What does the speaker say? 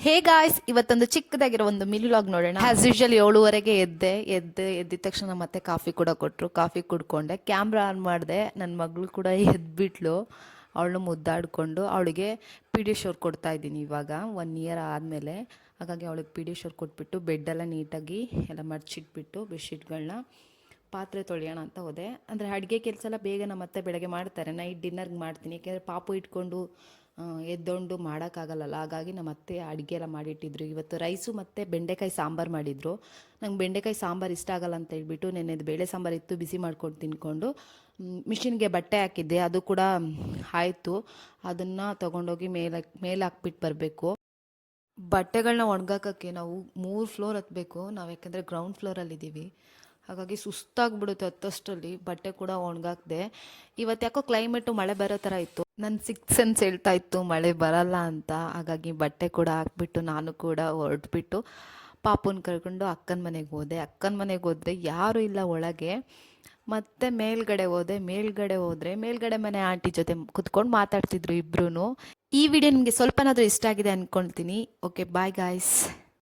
Hey guys, ಇವತ್ತೊಂದು ಚಿಕ್ಕದಾಗಿರೋ ಒಂದು mini vlog ನೋಡೋಣ. ಆಸ್ ಯೂಶುವಲ್ 7:30ಗೆ ಎದ್ದಿದ ತಕ್ಷಣ ಮತ್ತೆ ಕಾಫಿ ಕೂಡ ಕೊಟ್ಟರು. ಕಾಫಿ ಕುಡ್ಕೊಂಡೆ, ಕ್ಯಾಮ್ರಾ ಆನ್ ಮಾಡಿದೆ. ನನ್ನ ಮಗಳು ಕೂಡ ಎದ್ಬಿಟ್ಲು. ಅವಳು ಮುದ್ದಾಡಿಕೊಂಡು ಅವಳಿಗೆ ಪೀಡಿಯೋಶ್ಯೂರ್ ಕೊಡ್ತಾ ಇದ್ದೀನಿ ಇವಾಗ 1 ಇಯರ್ ಆದಮೇಲೆ. ಹಾಗಾಗಿ ಅವಳಿಗೆ ಪೀಡಿಯೋಶ್ಯೂರ್ ಕೊಟ್ಬಿಟ್ಟು ಬೆಡ್ಡೆಲ್ಲ ನೀಟಾಗಿ ಎಲ್ಲ ಮಡ್ಚಿಟ್ಬಿಟ್ಟು ಬೆಡ್ಶೀಟ್ಗಳನ್ನ ಪಾತ್ರೆ ತೊಳೆಯೋಣ ಅಂತ ಹೋದೆ. ಅಂದರೆ ಅಡುಗೆ ಕೆಲಸ ಎಲ್ಲ ಬೇಗ ನಮ್ಮ ಅತ್ತೆ ಬೆಳಗ್ಗೆ ಮಾಡ್ತಾರೆ. ನೈಟ್ ಡಿನ್ನರ್ಗೆ ಮಾಡ್ತೀನಿ, ಯಾಕೆಂದರೆ ಪಾಪು ಇಟ್ಕೊಂಡು ಎದ್ದೊಂಡು ಮಾಡೋಕ್ಕಾಗಲ್ಲಲ್ಲ. ಹಾಗಾಗಿ ನಮ್ಮ ಅತ್ತೆ ಅಡುಗೆ ಎಲ್ಲ ಮಾಡಿಟ್ಟಿದ್ರು. ಇವತ್ತು ರೈಸು ಮತ್ತು ಬೆಂಡೆಕಾಯಿ ಸಾಂಬಾರು ಮಾಡಿದರು. ನಂಗೆ ಬೆಂಡೆಕಾಯಿ ಸಾಂಬಾರು ಇಷ್ಟ ಆಗಲ್ಲ ಅಂತ ಹೇಳ್ಬಿಟ್ಟು ನೆನ್ನೆದು ಬೇಳೆ ಸಾಂಬಾರು ಇತ್ತು, ಬಿಸಿ ಮಾಡ್ಕೊಂಡು ತಿನ್ಕೊಂಡು ಮಿಷಿನ್ಗೆ ಬಟ್ಟೆ ಹಾಕಿದ್ದೆ. ಅದು ಕೂಡ ಆಯಿತು. ಅದನ್ನು ತೊಗೊಂಡೋಗಿ ಮೇಲೆ ಹಾಕ್ಬಿಟ್ಟು ಬರಬೇಕು. ಬಟ್ಟೆಗಳನ್ನ ಒಣಗಾಕೋಕ್ಕೆ ನಾವು 3 ಫ್ಲೋರ್ ಹತ್ತಬೇಕು ನಾವು, ಯಾಕೆಂದರೆ ಗ್ರೌಂಡ್ ಫ್ಲೋರಲ್ಲಿದ್ದೀವಿ. ಹಾಗಾಗಿ ಸುಸ್ತಾಗ್ಬಿಡುತ್ತೆ ಹತ್ತಷ್ಟರಲ್ಲಿ. ಬಟ್ಟೆ ಕೂಡ ಒಣಗಾಕ್ದೆ. ಇವತ್ತು ಯಾಕೋ ಕ್ಲೈಮೇಟು ಮಳೆ ಬರೋ ಥರ ಇತ್ತು. ನನ್ನ 6th ಸೆನ್ಸ್ ಹೇಳ್ತಾ ಇತ್ತು ಮಳೆ ಬರಲ್ಲ ಅಂತ. ಹಾಗಾಗಿ ಬಟ್ಟೆ ಕೂಡ ಹಾಕ್ಬಿಟ್ಟು ನಾನು ಕೂಡ ಹೊರಟ್ಬಿಟ್ಟು ಪಾಪುನ ಕರ್ಕೊಂಡು ಅಕ್ಕನ ಮನೆಗೆ ಹೋದೆ. ಅಕ್ಕನ ಮನೆಗೆ ಹೋದರೆ ಯಾರೂ ಇಲ್ಲ ಒಳಗೆ. ಮತ್ತು ಮೇಲ್ಗಡೆ ಹೋದರೆ ಮೇಲ್ಗಡೆ ಮನೆ ಆಂಟಿ ಜೊತೆ ಕುತ್ಕೊಂಡು ಮಾತಾಡ್ತಿದ್ರು ಇಬ್ರು. ಈ ವಿಡಿಯೋ ನಿಮಗೆ ಸ್ವಲ್ಪನಾದರೂ ಇಷ್ಟ ಆಗಿದೆ ಅಂದ್ಕೊಳ್ತೀನಿ. Okay, bye guys.